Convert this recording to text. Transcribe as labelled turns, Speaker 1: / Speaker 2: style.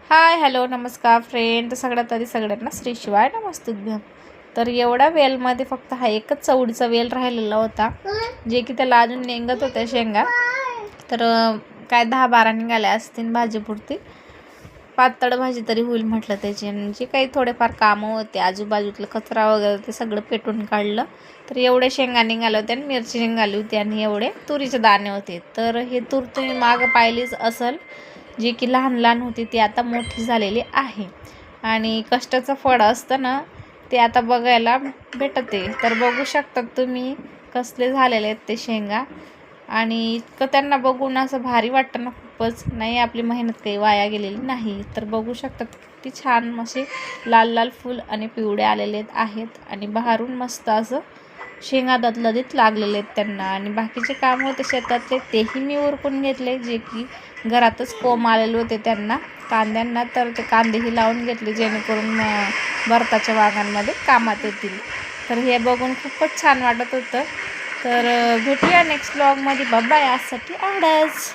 Speaker 1: Hi hello नमस्कार friend. तर सगळ्यात आधी सगळ्यांना श्री शिवाय नमस्तुभ्यं. तर एवढ्या वेलमध्ये फक्त हा एकच चवडीचा वेल राहिलेला होता, जे की त्याला अजून निघत होत्या शेंगा. तर काय 10-12 निघाल्या असतील भाजीपुरती. पातळ भाजी तरी होईल म्हटलं त्याची. जे काही थोडेफार कामं होते, आजूबाजूतलं कचरा वगैरे ते सगळं पेटून काढलं. तर एवढे शेंगा निघाले होते आणि मिरची निघाली होती आणि एवढे तुरीचे दाणे होते. तर हे तूर तुम्ही मागं पाहिलीच असेल, जी की लहान लहान होती ती आता मोठी झालेली आहे. आणि कष्टाचं फळ असतं ना, ते आता बघायला भेटते. तर बघू शकतात तुम्ही कसले झालेले आहेत ते शेंगा. आणि इतकं त्यांना बघून असं भारी वाटतं ना खूपच. नाही आपली मेहनत काही वाया गेलेली नाही. तर बघू शकतात किती छान असे लाल लाल फूल आणि पिवळे आलेले आहेत आणि बाहेरून मस्त असं शेंगा दतलदीत लागलेले आहेत त्यांना. आणि बाकीचे काम होते शेतातले तेही मी उरकून घेतले, जे की घरातच कोंब आलेले होते त्यांना कांद्यांना. तर ते कांदेही लावून घेतले, जेणेकरून भरताच्या वागांमध्ये कामात येतील. तर हे बघून खूपच छान वाटत होतं. तर भेटूया नेक्स्ट ब्लॉगमध्ये. बाय. आजसाठी एवढंच.